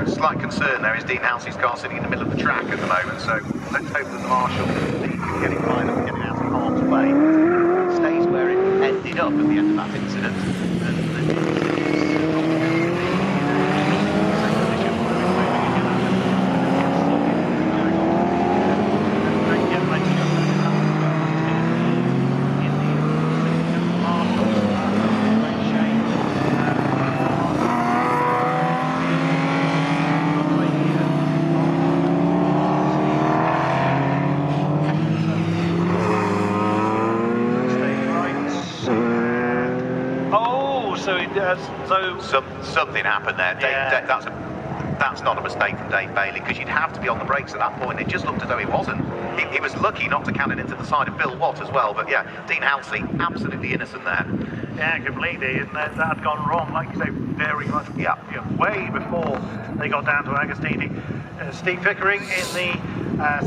Slight concern there is Dean Halsey's car sitting in the middle of the track at the moment, so let's hope that the marshal can get it lined up and get it out of harm's way. It stays where it ended up at the end of that incident. Something happened there. Yeah. That's not a mistake from Dave Bailey, because you'd have to be on the brakes at that point. It just looked as though he wasn't. He was lucky not to cannon into the side of Bill Watt as well, but yeah, Dean Halsey, absolutely innocent there. Yeah, completely, and that had gone wrong, like you say, very much, way before they got down to Agostini. Steve Pickering in the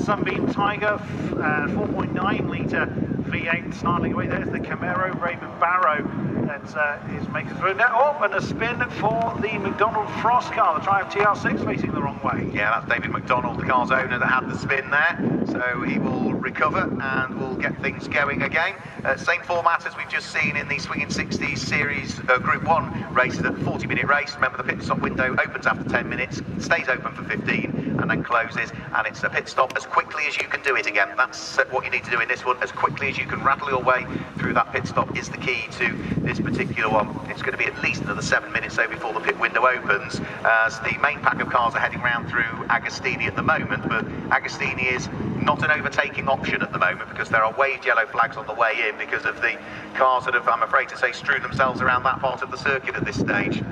Sunbeam Tiger, 4.9 litre V8, snarling away. There's the Camaro, Raymond Barrow, that is making through now. Oh, and a spin for the McDonald Frost car, the Triumph TR6 facing the wrong way. Yeah, that's David McDonald, the car's owner, that had the spin there. So he will recover and will get things going again. Same format as we've just seen in the Swinging 60s Series Group 1 races, at the 40-minute race. Remember, the pit stop window opens after 10 minutes, stays open for 15, and then closes. And it's a pit stop as quickly as you can do it again. That's what you need to do in this one. As quickly as you can rattle your way through that pit stop is the key to this particular one. It's going to be at least another 7 minutes so before the pit window opens, as the main pack of cars are heading round through Agostini at the moment. But Agostini is not an overtaking option at the moment, because there are waved yellow flags on the way in because of the cars that have, I'm afraid to say, strewn themselves around that part of the circuit at this stage.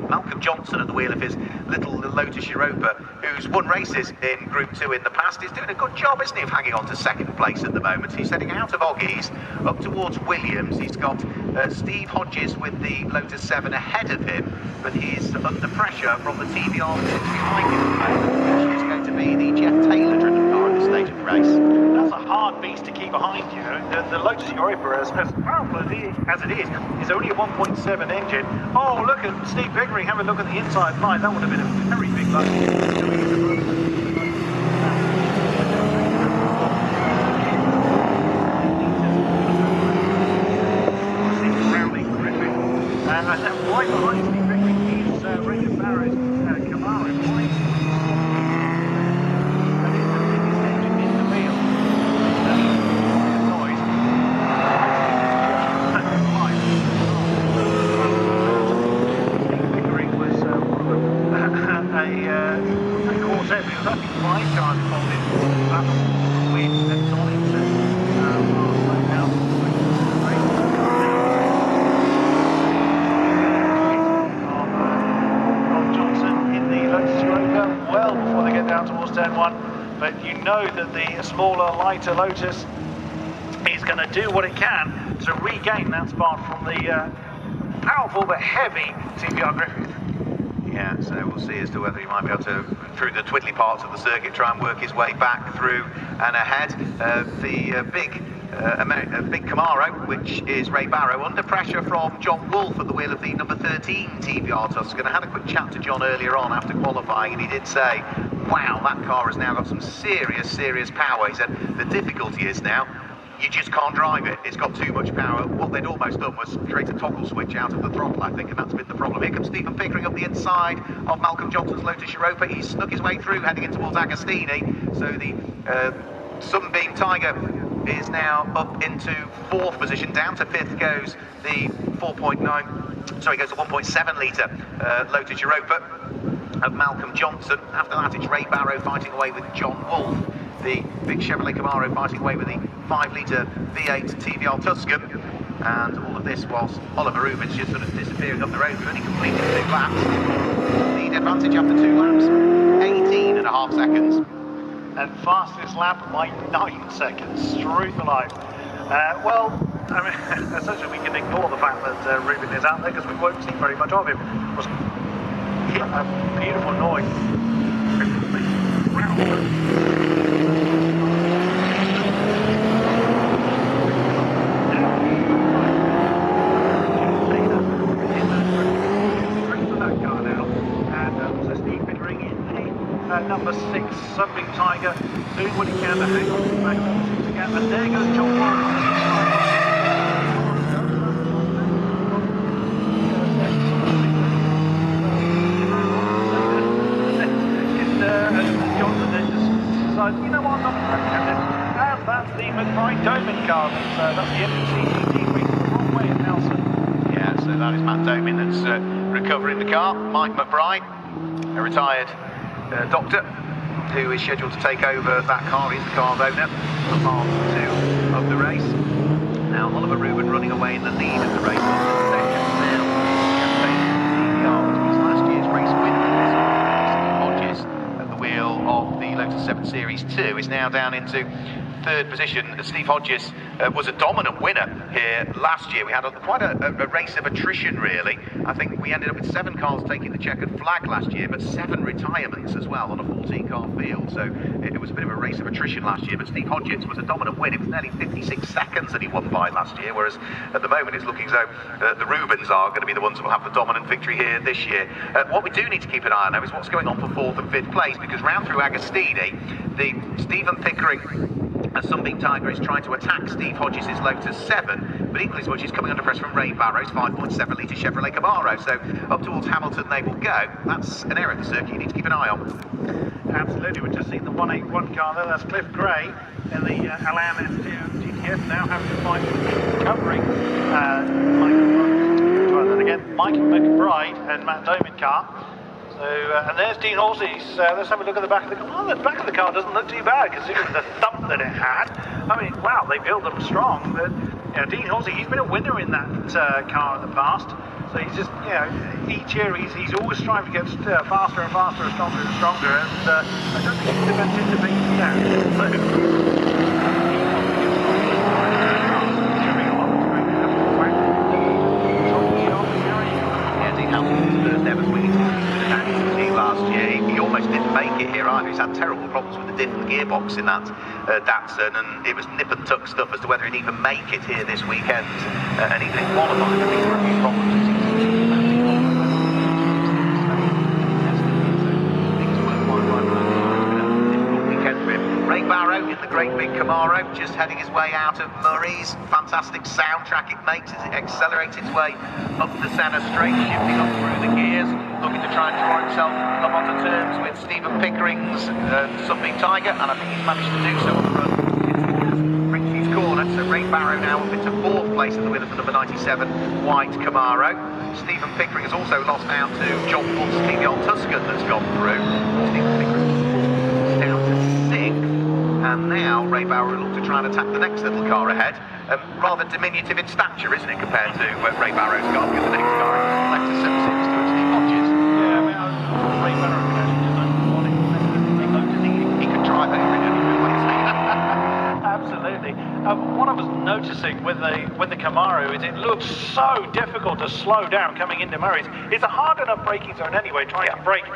Malcolm Johnson at the wheel of his little Lotus Europa, who's won races in Group 2 in the past, is doing a good job, isn't he, of hanging on to second place at the moment. He's heading out of Oggies up towards Williams. He's got Steve Hodges with the Lotus 7 ahead of him, but he's under pressure from the TVR that's behind him at the moment, which is going to be the Jeff Taylor-driven car at this stage of the race. That's a hard beast to keep behind you. The Lotus Europa, as powerful as it is only a 1.7 engine. Oh, look at Steve Pickering, have a look at the inside line. That would have been a very big luck. And then right behind Steve Pickering is Raymond Barrow's Camaro. But you know that the smaller, lighter Lotus is going to do what it can to regain that spot from the powerful but heavy TVR Griffith. Yeah, so we'll see as to whether he might be able to, through the twiddly parts of the circuit, try and work his way back through and ahead. The big Camaro, which is Ray Barrow, under pressure from John Wolfe at the wheel of the number 13 TVR Tuscan. I had a quick chat to John earlier on after qualifying, and he did say, wow, that car has now got some serious power. He said the difficulty is now you just can't drive it. It's got too much power. What they'd almost done was create a toggle switch out of the throttle, I think, and that's been the problem. Here comes Stephen Pickering up the inside of Malcolm Johnson's Lotus Europa. He's snuck his way through, heading in towards Agostini. So the Sunbeam Tiger is now up into 4th position. Down to 5th goes the 1.7 litre Lotus Europa of Malcolm Johnson. After that, it's Ray Barrow fighting away with John Wolfe. The big Chevrolet Camaro fighting away with the 5 litre V8 TVR Tuscan. And all of this whilst Oliver Rubens just sort of disappearing up the road. We've only completed 2 laps. Lead advantage after 2 laps, 18.5 seconds. And fastest lap by 9 seconds. Truth alive. Well, I mean, essentially we can ignore the fact that Ruben is out there because we won't see very much of him. It was a beautiful noise. That car now, and so Steve Pickering number 6, Sunbeam Tiger, doing what he can to hang on to the back of number 6 again. And there goes John Warren. You know what, I'm not going to pretend it. And that's the McBride Doman car. That's the CSCC racing the wrong way at Nelson. Yeah, so that is Matt Doman that's recovering the car. Mike McBride, a retired doctor, who is scheduled to take over that car. He's the car's owner for part 2 of the race. Now, Oliver Rubin running away in the lead of the race. Now, he's last year's race winner. Steve Hodges at the wheel of the Lotus 7 Series 2 is now down into 3rd position. Steve Hodges was a dominant winner here last year. We had quite a race of attrition, really. I think we ended up with 7 cars taking the checkered flag last year, but 7 retirements as well on a 14-car field. So it was a bit of a race of attrition last year, but Steve Hodges was a dominant win. It was nearly 56 seconds that he won by last year, whereas at the moment it's looking as though the Rubins are going to be the ones who will have the dominant victory here this year. What we do need to keep an eye on, though, is what's going on for 4th and 5th place, because round through Agostini, the Stephen Pickering Sunbeam Tiger is trying to attack Steve Hodges' Lotus 7, but equally as much is coming under pressure from Ray Barrow's 5.7 litre Chevrolet Camaro. So up towards Hamilton they will go. That's an area of the circuit you need to keep an eye on. Absolutely, we've just seen the 181 car there. That's Cliff Gray in the Alan GTS now having to fight recovering Mike McBride and Matt Doman car. So, and there's Dean Horsey's. Let's have a look at the back of the car. Oh, the back of the car doesn't look too bad considering the thump that it had. I mean, wow, they built them strong. But Dean Horsey, he's been a winner in that car in the past. So he's just, each year he's always striving to get faster and faster and stronger and stronger. And I don't think he could have anticipated that. Last year, he almost didn't make it here either. He's had terrible problems with the diff and the gearbox in that Datsun, and it was nip and tuck stuff as to whether he'd even make it here this weekend. And even in qualifying, there were a few problems. Ray Barrow in the great big Camaro, just heading his way out of Murray's. Fantastic soundtrack it makes as it accelerates its way up the centre straight, shifting up through the gears, looking to try and draw himself up onto terms with Stephen Pickering's Sunbeam Tiger, and I think he's managed to do so on the run towards Prince's Corner. So Ray Barrow now up into 4th place in the winner for number 97 white Camaro. Stephen Pickering has also lost out to John Wood's TVR Tuscan that's gone through. Stephen Pickering is down to 6th. And now Ray Barrow will look to try and attack the next little car ahead. Rather diminutive in stature, isn't it, compared to Ray Barrow's car, because the next car is left to 7 seconds to Steve Hodges. Yeah, I mean, Ray Barrow can actually just he could drive over it anyway. Absolutely. What I was noticing with the Camaro is it looks so difficult to slow down coming into Murray's. It's a hard enough braking zone anyway, trying to brake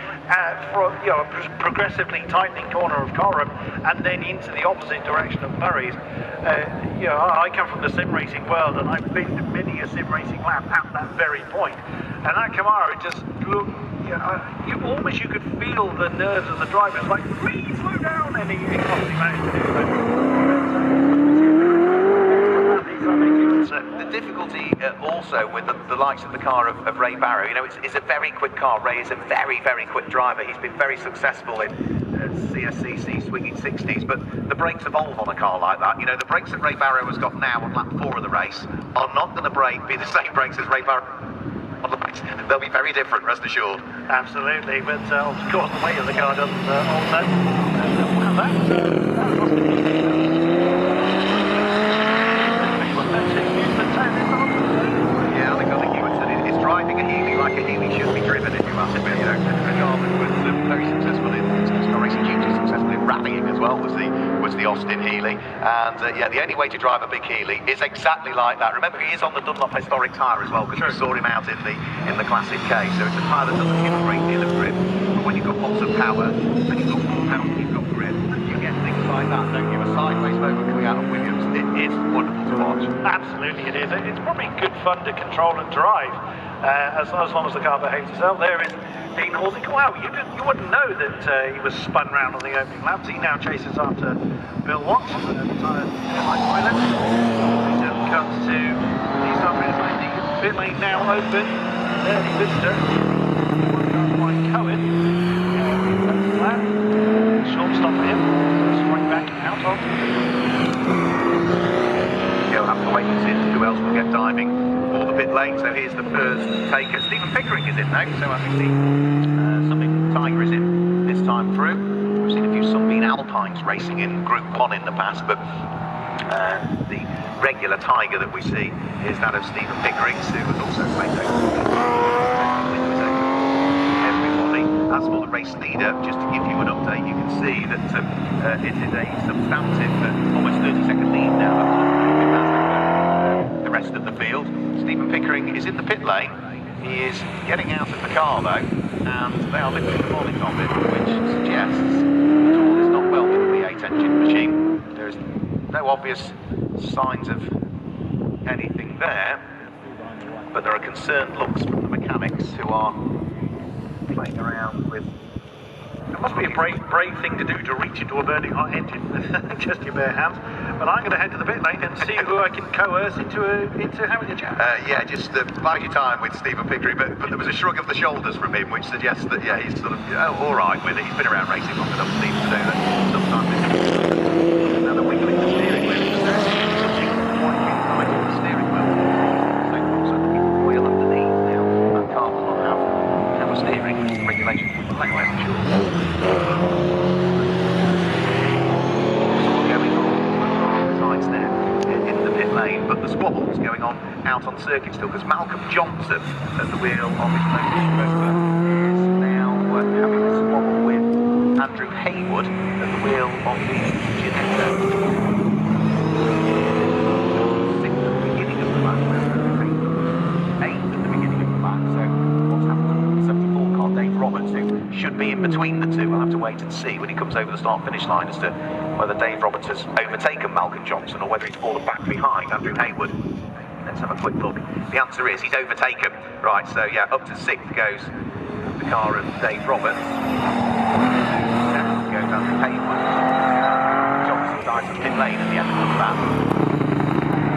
for a progressively tightening corner of Coram and then into the opposite direction of Murray's. I come from the sim racing world, and I've been to many a sim racing lap at that very point. And that Camaro just looked. You could feel the nerves of the driver. It's like, please slow down, and he obviously managed to do so. The difficulty also with the likes of the car of Ray Barrow, it's a very quick car. Ray is a very, very quick driver. He's been very successful in CSCC swinging 60s, but the brakes evolve on a car like that. The brakes that Ray Barrow has got now on lap 4 of the race are not going to be the same brakes as Ray Barrow. They'll be very different, rest assured. Absolutely, but of course the weight of the car doesn't alter. That must be yeah, I think you would say it's driving a Healy like a Healy should be driven, if you ask me. Garmin was very successful in racing, hugely successful in rallying as well, was the Austin Healy. And the only way to drive a big Healy is exactly like that. Remember, he is on the Dunlop historic tyre as well, because we saw him out in the Classic K. So it's a tyre that doesn't give a great deal of grip. But when you've got lots of power, and you've got more power, you've got grip, you get things like that, don't you? A sideways moment coming out of Williams. It is wonderful to watch. Absolutely, it is. It's probably good fun to control and drive. as long as the car behaves itself. There is Dean Halsey. Wow, you wouldn't know that he was spun round on the opening laps. He now chases after Bill Watts at the airline pilot. He comes to the start finish line. The pit lane now open. There the visitor. One Cohen. Short stop for him. Straight back out of. He'll have to wait and see who else will get diving for the pit lane. So here's the first taker. Stephen Pickering is in now. So I think the Sunbeam Tiger is in this time through. We've seen a few Sunbeam Alpines racing in Group 1 in the past, but the regular Tiger that we see is that of Stephen Pickering, who was also made everybody. As for the race leader, just to give you an update, you can see that it is a substantive, almost 30-second lead now. The rest of the field. Stephen Pickering is in the pit lane. He is getting out of the car though, and they are lifting the bonnet of it, which suggests the tool is not welded to the V8 engine machine. There is no obvious signs of anything there, but there are concerned looks from the mechanics who are playing around with. It must be a brave thing to do, to reach into a burning hot engine with just your bare hands. But I'm going to head to the pit lane and see who I can coerce into having a chat. Yeah, just bide your time with Stephen Pickering, but there was a shrug of the shoulders from him, which suggests that he's sort of all right with it. He's been around racing long enough, Steve, to know that sometimes it's another wiggling the steering wheel. Something quite inside the steering wheel. So also the wheel underneath now. That car will not have power steering regulations. Anyway, I'm sure. There in the pit lane, but the squabble's going on out on circuit still because Malcolm Johnson at the wheel of his Lotus Rover is now having a squabble with Andrew Haywood at the wheel of the Ginetta. Sixth at the beginning of the lap, eighth at the beginning of the lap. So what's happened to the 74 car, Dave Roberts, who should be in between the two? We'll have to wait and see when he comes over the start-finish line as to whether Dave Roberts has overtaken Malcolm Johnson or whether he's fallen back behind Andrew Haywood. Let's have a quick look. The answer is he's overtaken. Right, so yeah, up to sixth goes the car of Dave Roberts. Seventh goes Andrew Haywood. Johnson dives from pit lane at the end of the lap.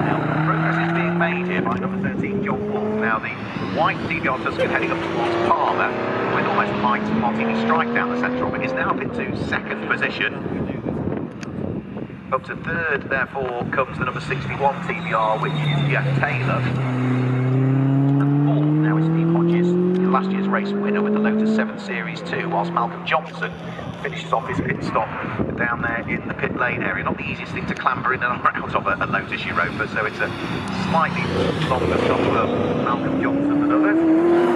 Now, progress is being made here by number 13, John Wolfe. Now, the white TBR Tuscan heading up towards Palmer with almost light Martini strike down the centre of it is now up into second position. Up to third, therefore, comes the number 61 TBR, which is Jeff Taylor. And fourth now is Steve Hodges, last year's race winner with the Lotus 7 Series 2, whilst Malcolm Johnson finishes off his pit stop down there in the pit lane area. Not the easiest thing to clamber in and out of a Lotus Europa, so it's a slightly longer stop for Malcolm Johnson than others.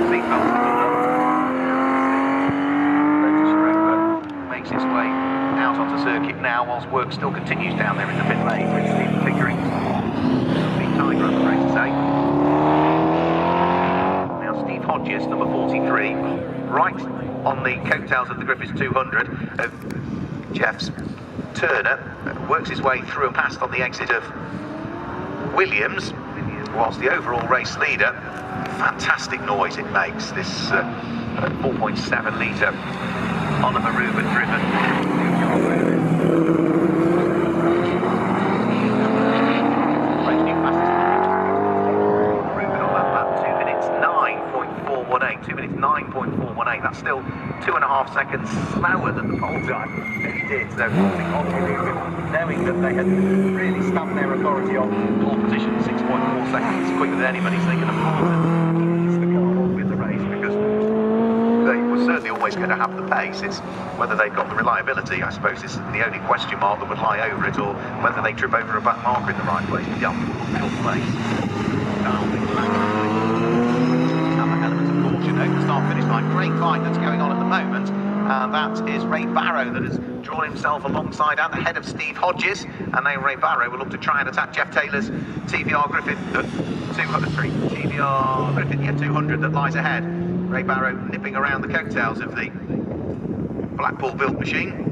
Seatbelts are done. Lotus Europa makes its way out onto circuit now, whilst work still continues down there in the pit lane with Stephen Pickering. Big Tiger, I'm afraid to say. Now Steve Hodges, number 43, right on the coattails of the Griffiths 200 of Jeff's Turner, works his way through and past on the exit of Williams, whilst the overall race leader, fantastic noise it makes, this 4.7 litre Oliver Rubin driven. Rubin on that lap, 2 minutes 9.418. 2 minutes 9.418. That's still 2.5 seconds slower than the pole time that he did. So knowing that they had really stamped their authority on pole position 6.4 seconds quicker than anybody, so they can afford to ease the car on with the race, because they were certainly always going to have the pace. It's whether they've got the reliability, I suppose, is the only question mark that would lie over it, or whether they trip over a back marker in the right place. The uphill place. Have an element of caution over the start-finish line. Great fight that's going on at the moment. That is Ray Barrow that has drawn himself alongside at the head of Steve Hodges, and then Ray Barrow will look to try and attack Jeff Taylor's TVR Griffith 200 that lies ahead. Ray Barrow nipping around the coattails of the Blackpool-built machine.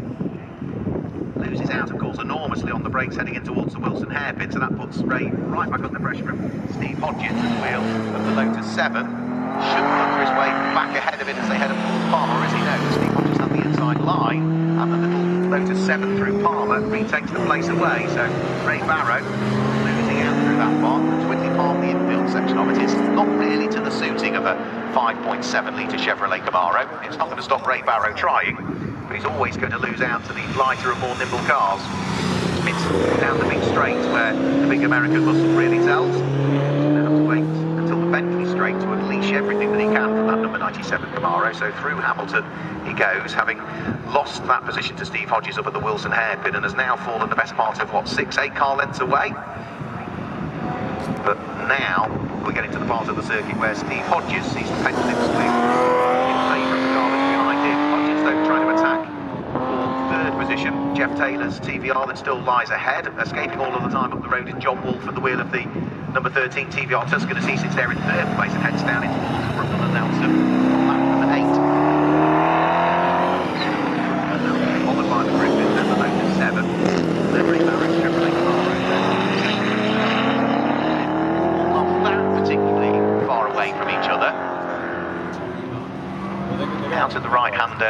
Loses out, of course, enormously on the brakes heading in towards the Wilson hairpin, so that puts Ray right back under pressure from Steve Hodges at the wheel of the Lotus 7. should thunder his way back ahead of it as they head up towards Palmer, as he knows. Steve Hodges on the inside line, and the little Lotus 7 through Palmer retakes the place away. So Ray Barrow losing out through that part. Twitty Palm, the infield section of it, is not really to the suiting of a 5.7 litre Chevrolet Camaro. It's not going to stop Ray Barrow trying, but he's always going to lose out to the lighter and more nimble cars. It's down the big straight where the big American muscle really tells. Now have to wait until the Bentley straight to unleash everything that he can from that number 97 Camaro. So through Hamilton he goes, having lost that position to Steve Hodges up at the Wilson hairpin, and has now fallen the best part of, what, 6-8 car lengths away? But now we're getting to the part of the circuit where Steve Hodges sees the pendulum swing in favour of the car that's behind him. Hodges, though, trying to attack for third position. Jeff Taylor's TVR that still lies ahead, escaping all of the time up the road is John Wolfe at the wheel of the number 13 TVR Tuscany. He sits there in third place and heads down into Brooklyn and Nelson on lap number 8. Followed by the Griffin and the Lotus 7. Then Ray Barrow, Chevrolet Camaro. Not that particularly far away from each other. Out to the right-hander.